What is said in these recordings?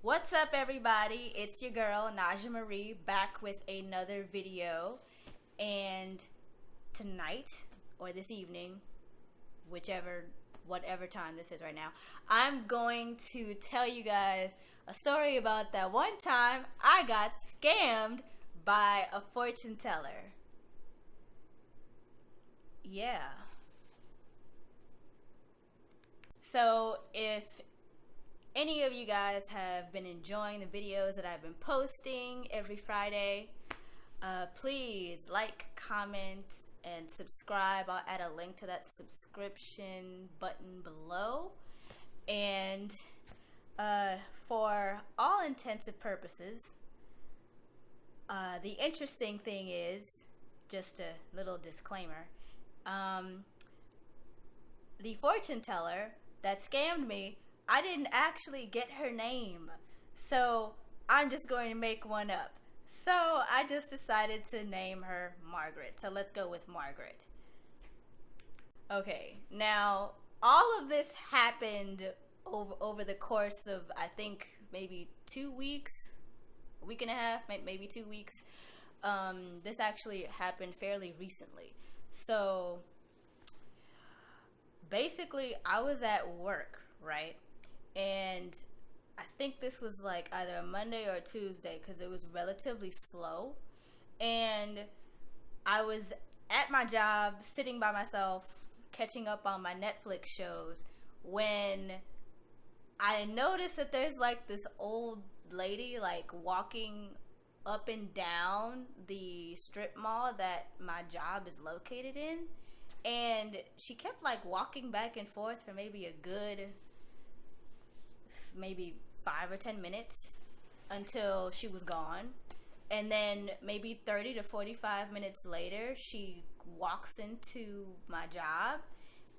What's up, everybody? It's your girl Naja Marie back with another video, and tonight or this evening, whatever time this is right now, I'm going to tell you guys a story about that one time I got scammed by a fortune teller. Yeah. So if any of you guys have been enjoying the videos that I've been posting every Friday, please like, comment, and subscribe. I'll add a link to that subscription button below. And for all intensive purposes, the interesting thing is, just a little disclaimer, the fortune teller that scammed me, I didn't actually get her name, so I'm just going to make one up. So I just decided to name her Margaret. So let's go with Margaret. Okay, now all of this happened over the course of, I think, maybe 2 weeks, a week and a half, maybe 2 weeks. This actually happened fairly recently. So basically, I was at work, right? And I think this was like either a Monday or a Tuesday because it was relatively slow. And I was at my job, sitting by myself, catching up on my Netflix shows, when I noticed that there's like this old lady like walking up and down the strip mall that my job is located in. And she kept like walking back and forth for maybe a good 5 or 10 minutes until she was gone. And then maybe 30 to 45 minutes later, she walks into my job,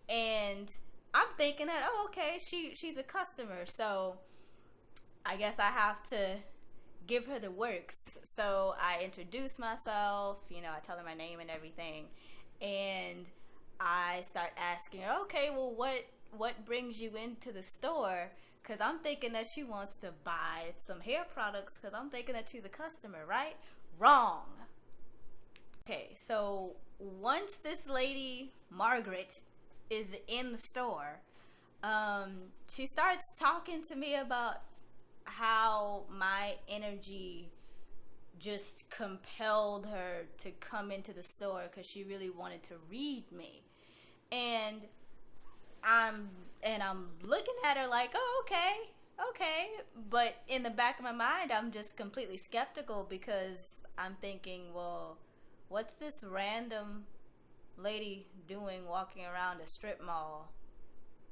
and I'm thinking that, oh, okay, she's a customer, so I guess I have to give her the works. So I introduce myself, I tell her my name and everything, and I start asking her, okay, well, what brings you into the store? Because I'm thinking that she wants to buy some hair products, because I'm thinking that she's a customer, right? Wrong. Okay, so once this lady, Margaret, is in the store, she starts talking to me about how my energy just compelled her to come into the store because she really wanted to read me. And I'm looking at her like, oh, okay. But in the back of my mind, I'm just completely skeptical because I'm thinking, well, what's this random lady doing walking around a strip mall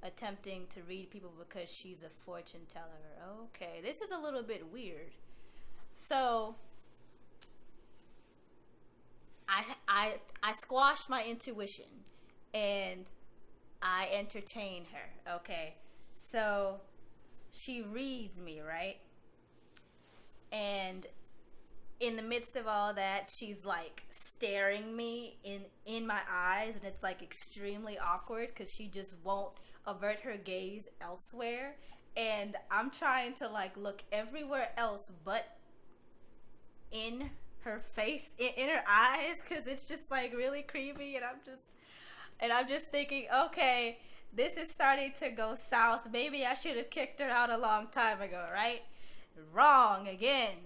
attempting to read people because she's a fortune teller? Okay, this is a little bit weird. So I squashed my intuition and I entertain her. Okay, so she reads me, right? And in the midst of all that, she's like staring me in my eyes, and it's like extremely awkward because she just won't avert her gaze elsewhere. And I'm trying to like look everywhere else but in her face, in her eyes, because it's just like really creepy. And I'm just thinking, okay, this is starting to go south. Maybe I should have kicked her out a long time ago, right? Wrong again.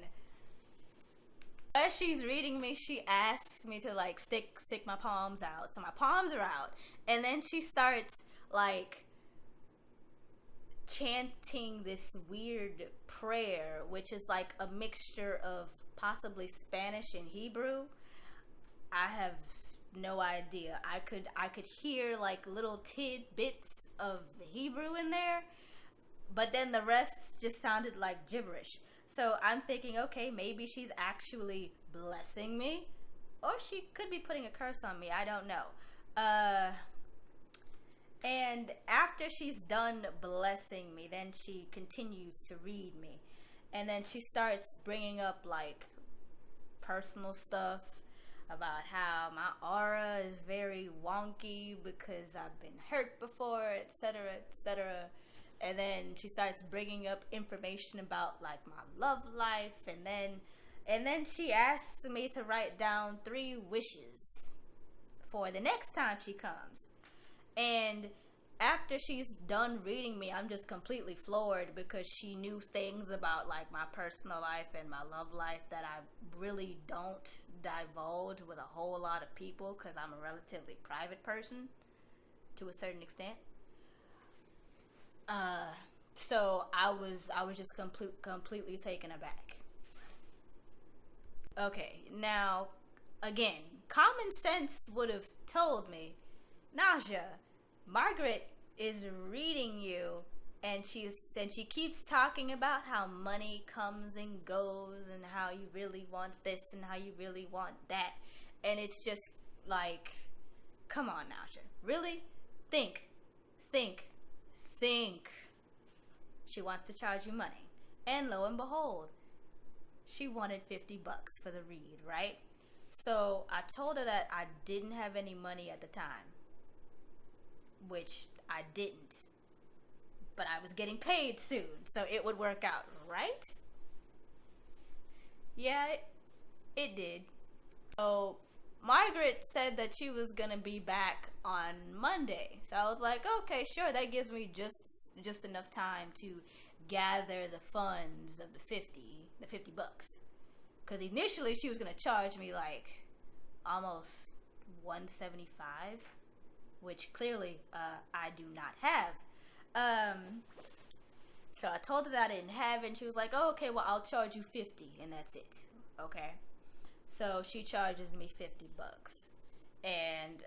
As she's reading me, she asks me to like stick my palms out. So my palms are out. And then she starts like chanting this weird prayer, which is like a mixture of possibly Spanish and Hebrew. I have no idea. I could hear like little tidbits of Hebrew in there, but then the rest just sounded like gibberish. So I'm thinking, okay, maybe she's actually blessing me, or she could be putting a curse on me. I don't know. And after she's done blessing me, then she continues to read me, and then she starts bringing up like personal stuff about how my aura is very wonky because I've been hurt before, etc., etc. and then she starts bringing up information about like my love life, and then she asks me to write down 3 wishes for the next time she comes. And after she's done reading me, I'm just completely floored, because she knew things about like my personal life and my love life that I really don't divulge with a whole lot of people, because I'm a relatively private person to a certain extent. So I was just completely taken aback. Okay, now again, common sense would have told me, Naja, Margaret is reading you, and she keeps talking about how money comes and goes, and how you really want this and how you really want that, and it's just like, come on, Naja, really? Think. She wants to charge you money, and lo and behold, she wanted $50 for the read, right? So I told her that I didn't have any money at the time, which I didn't, but I was getting paid soon, so it would work out, right? Yeah, it did. So Margaret said that she was gonna be back on Monday, so I was like, okay, sure, that gives me just enough time to gather the funds of the 50 bucks, because initially she was gonna charge me like almost $175, which clearly I do not have. So I told her that I didn't have it, and she was like, oh, okay, well, I'll charge you 50, and that's it. Okay, so she charges me 50 bucks, and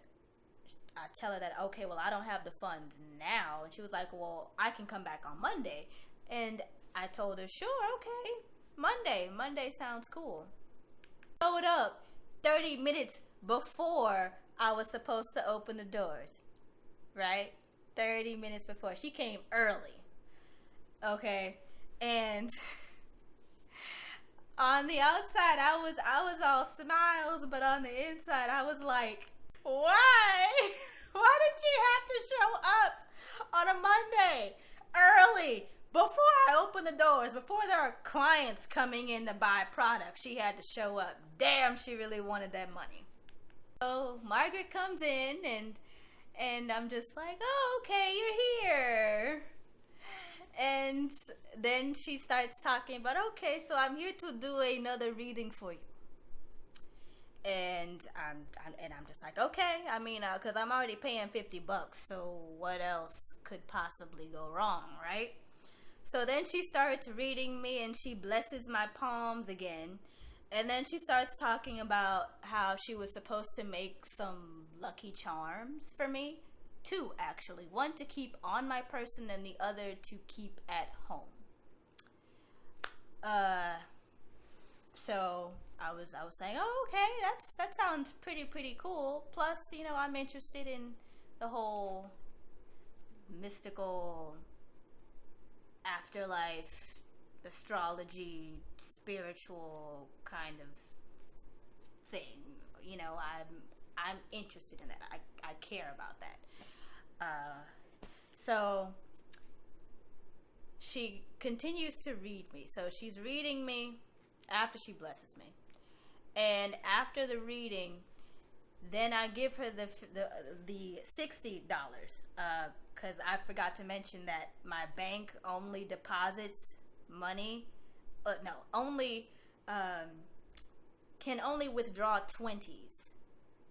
I tell her that, okay, well, I don't have the funds now, and she was like, well, I can come back on Monday. And I told her, sure, okay, Monday sounds cool. Showed up 30 minutes before I was supposed to open the doors, right? 30 minutes before. She came early, okay? And on the outside, I was all smiles, but on the inside, I was like, why? Why did she have to show up on a Monday early? Before I open the doors, before there are clients coming in to buy products, she had to show up. Damn, she really wanted that money. So Margaret comes in, and I'm just like, oh, okay, you're here. And then she starts talking about, okay, so I'm here to do another reading for you. And I'm just like, okay, I mean, because I'm already paying $50, so what else could possibly go wrong, right? So then she starts reading me, and she blesses my palms again. And then she starts talking about how she was supposed to make some lucky charms for me. 2, actually. 1 to keep on my person, and the other to keep at home. So I was saying, oh, okay, that sounds pretty cool. Plus, I'm interested in the whole mystical afterlife, astrology, spiritual kind of thing. I'm interested in that. I care about that. So she continues to read me. So she's reading me after she blesses me, and after the reading, then I give her the $60, because I forgot to mention that my bank only deposits money. Can only withdraw 20s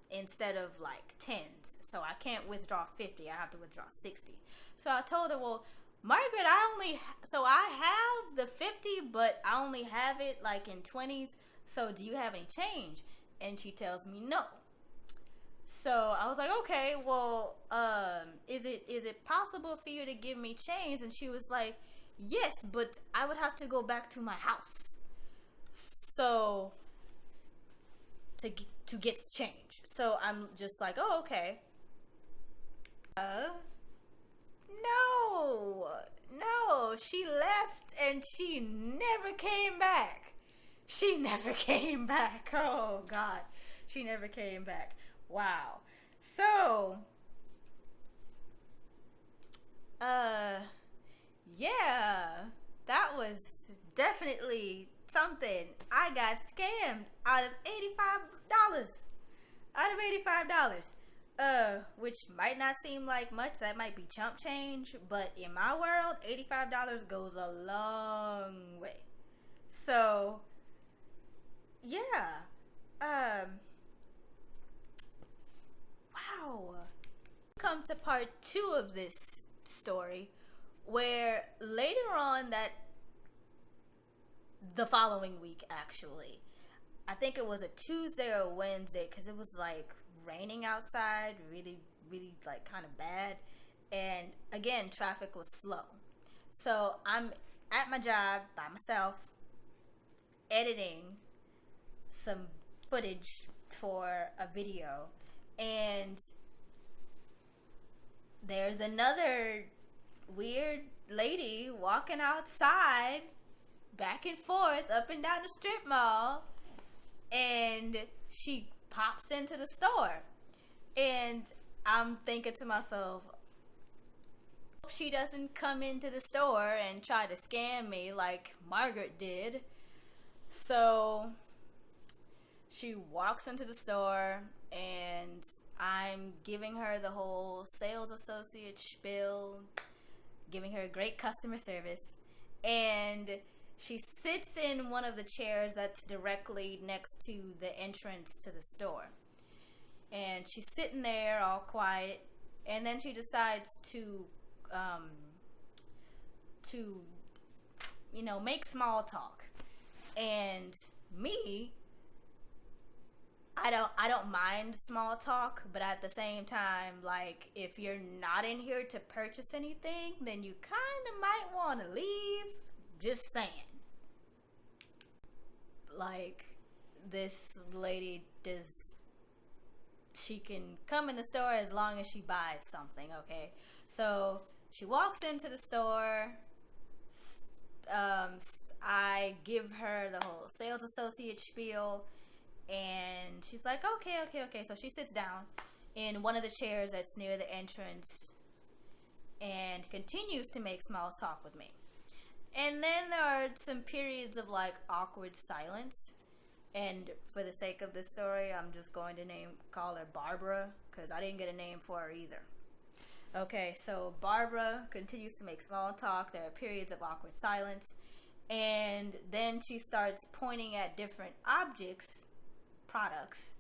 instead of like 10s. So I can't withdraw 50. I have to withdraw 60. So I told her, well, Margaret, I have the 50, but I only have it like in 20s. So do you have any change? And she tells me no. So I was like, okay, well, is it possible for you to give me change? And she was like, yes, but I would have to go back to my house. So to get change. So I'm just like, oh, okay. No, she left and she never came back. She never came back. Oh God, she never came back. Wow. So, Yeah, that was definitely something. I got scammed out of $85. Out of $85. Which might not seem like much. That might be chump change, but in my world, $85 goes a long way. So, yeah. Wow. Come to part 2 of this story, where later on that the following week, actually, I think it was a Tuesday or a Wednesday, because it was like raining outside, really, really like kind of bad, and again, traffic was slow. So I'm at my job by myself, editing some footage for a video, and there's another weird lady walking outside, back and forth, up and down the strip mall, and she pops into the store. And I'm thinking to myself, hope she doesn't come into the store and try to scam me like Margaret did. So she walks into the store, and I'm giving her the whole sales associate spiel, giving her great customer service, and she sits in one of the chairs that's directly next to the entrance to the store. And she's sitting there all quiet, and then she decides to make small talk. And me, I don't mind small talk, but at the same time, like, if you're not in here to purchase anything, then you kind of might want to leave. Just saying. Like, this lady she can come in the store as long as she buys something, okay? So she walks into the store. I give her the whole sales associate spiel, and she's like, okay. So she sits down in one of the chairs that's near the entrance and continues to make small talk with me. And then there are some periods of like awkward silence. And for the sake of this story, I'm just going to call her Barbara, because I didn't get a name for her either. Okay, so Barbara continues to make small talk. There are periods of awkward silence. And then she starts pointing at different products,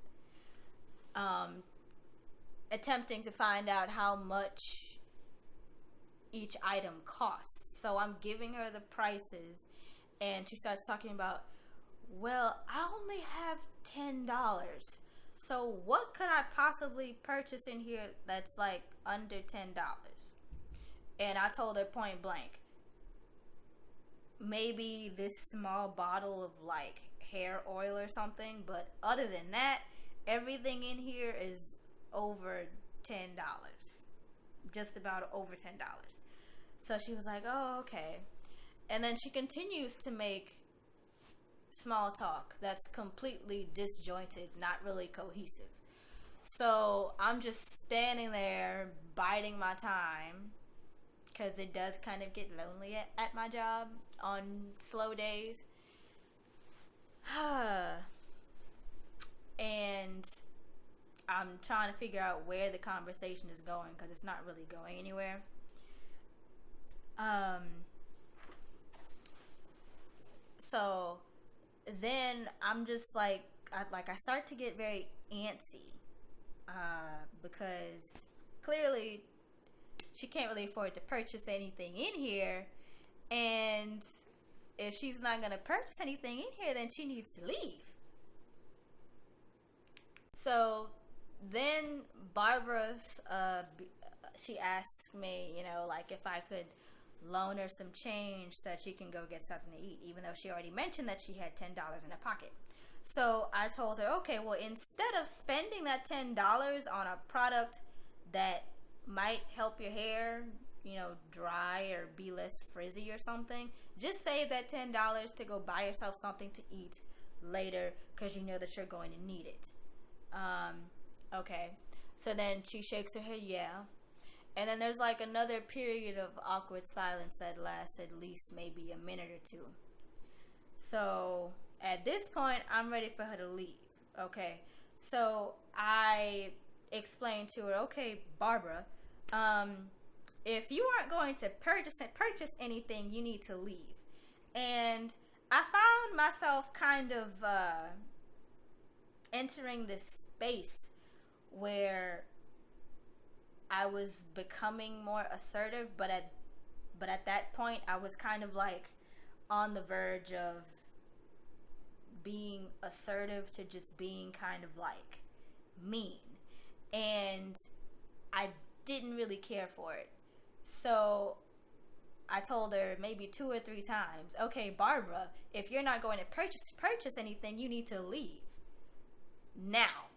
attempting to find out how much each item costs. So I'm giving her the prices, and she starts talking about, well, I only have $10. So what could I possibly purchase in here that's like under $10? And I told her point blank, maybe this small bottle of like hair oil or something, but other than that, everything in here is over $10. Just about over $10. So she was like, oh, okay. And then she continues to make small talk that's completely disjointed, not really cohesive. So I'm just standing there biding my time, because it does kind of get lonely at my job on slow days. And I'm trying to figure out where the conversation is going, because it's not really going anywhere. So then I'm just like, I start to get very antsy, because clearly she can't really afford to purchase anything in here, and if she's not going to purchase anything in here, then she needs to leave. So then Barbara, she asked me, like if I could loan her some change so that she can go get something to eat, even though she already mentioned that she had $10 in her pocket. So I told her, okay, well, instead of spending that $10 on a product that might help your hair, dry or be less frizzy or something, just save that $10 to go buy yourself something to eat later, because you know that you're going to need it. Okay. So then she shakes her head, yeah. And then there's like another period of awkward silence that lasts at least maybe a minute or two. So at this point, I'm ready for her to leave. Okay. So I explained to her, okay, Barbara, if you aren't going to purchase anything, you need to leave. And I found myself kind of entering this space where I was becoming more assertive, but at that point I was kind of like on the verge of being assertive to just being kind of like mean, and I didn't really care for it. So I told her maybe 2 or 3 times, okay, Barbara, if you're not going to purchase anything, you need to leave now.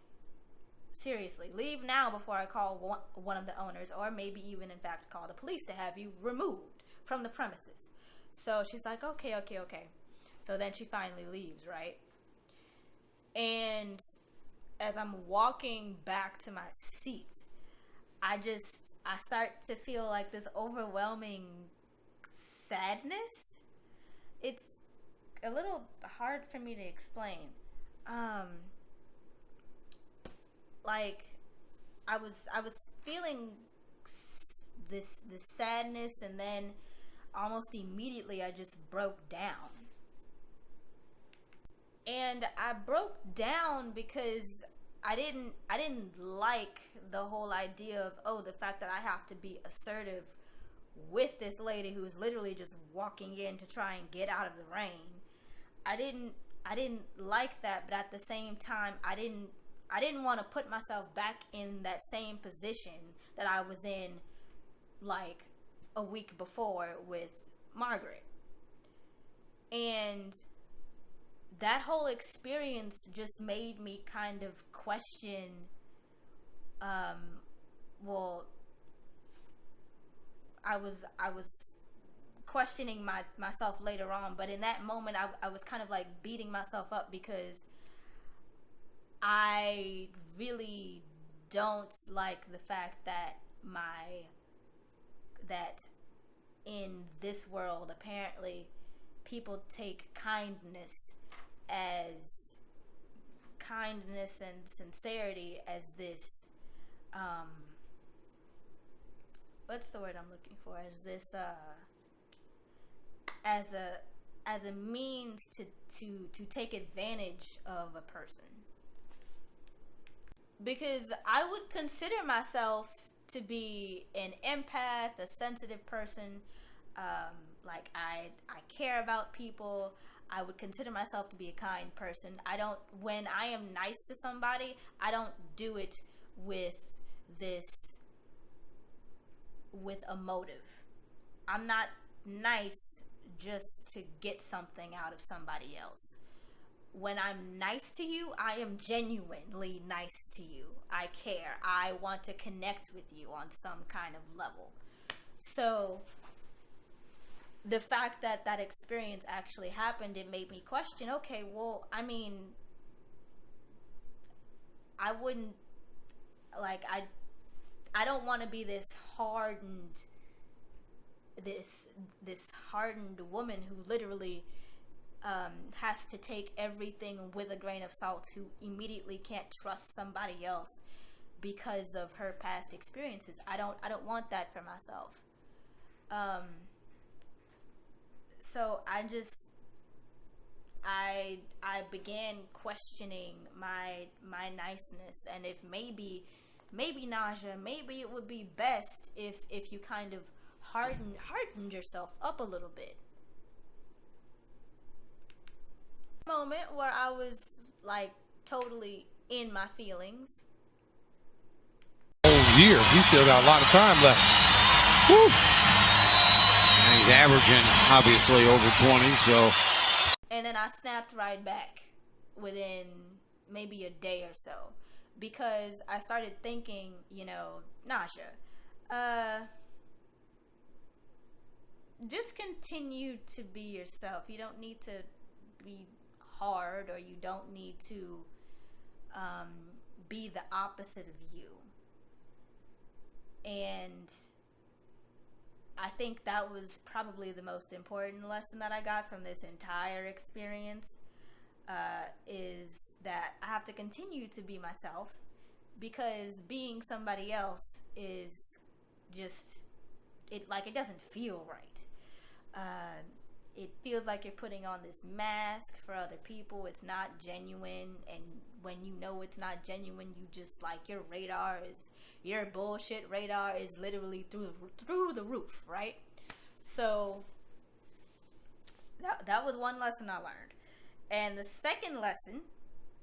Seriously, leave now before I call one of the owners, or maybe even in fact call the police to have you removed from the premises. So she's like, okay. So then she finally leaves, right? And as I'm walking back to my seat, I start to feel like this overwhelming sadness. It's a little hard for me to explain. Like I was feeling this sadness, and then almost immediately I just broke down. And I broke down because I didn't like the whole idea of, the fact that I have to be assertive with this lady who's literally just walking in to try and get out of the rain. I didn't like that, but at the same time I didn't want to put myself back in that same position that I was in like a week before with Margaret. And that whole experience just made me kind of question, I was questioning myself later on, but in that moment I was kind of like beating myself up because I really don't like the fact that in this world apparently people take kindness and sincerity as this what's the word I'm looking for, as this as a means to take advantage of a person. Because I would consider myself to be an empath, a sensitive person. Like I care about people. I would consider myself to be a kind person. When I am nice to somebody, I don't do it with a motive. I'm not nice just to get something out of somebody else. When I'm nice to you, I am genuinely nice to you. I care. I want to connect with you on some kind of level. So the fact that experience actually happened, it made me question, okay, well, I mean, I wouldn't, like, I don't want to be this hardened woman who literally has to take everything with a grain of salt, who immediately can't trust somebody else because of her past experiences. I don't want that for myself. So I began questioning my niceness, and if maybe Naja, maybe it would be best if you kind of hardened yourself up a little bit. Moment where I was like totally in my feelings. Whole year, he's still got a lot of time left. Woo! And he's averaging obviously over 20, so. And then I snapped right back within maybe a day or so, because I started thinking, Naja, just continue to be yourself. You don't need to be hard, or you don't need to be the opposite of you. And I think that was probably the most important lesson that I got from this entire experience, is that I have to continue to be myself, because being somebody else is just, it doesn't feel right. It feels like you're putting on this mask for other people. It's not genuine, and when you know it's not genuine, you just like, your bullshit radar is literally through the roof, right? So that was one lesson I learned. And the second lesson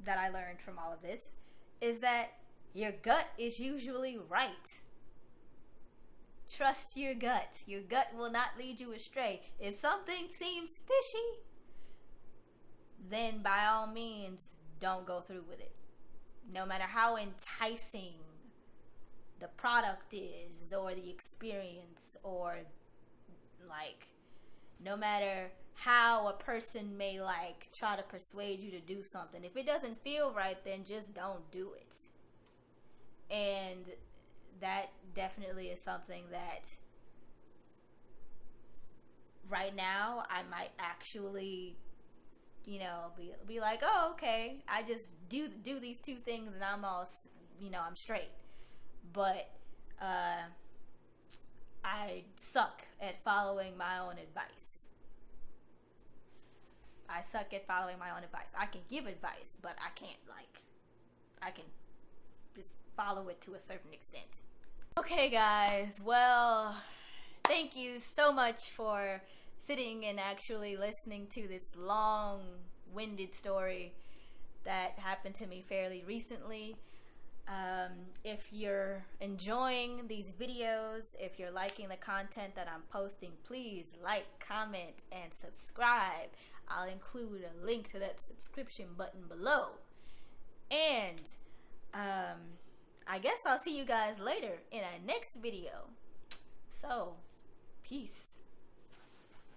that I learned from all of this is that your gut is usually right. Trust your gut. Your gut will not lead you astray. If something seems fishy, then by all means, don't go through with it. No matter how enticing the product is, or the experience, or like, no matter how a person may like try to persuade you to do something, if it doesn't feel right, then just don't do it. And that definitely is something that right now I might actually, be like, oh, okay, I just do these two things and I'm all, I'm straight. But I suck at following my own advice. I can give advice, but I can't, I can just follow it to a certain extent. Okay, guys, well, thank you so much for sitting and actually listening to this long-winded story that happened to me fairly recently. If you're enjoying these videos, if you're liking the content that I'm posting, please like, comment, and subscribe. I'll include a link to that subscription button below. And I guess I'll see you guys later in our next video. So, peace.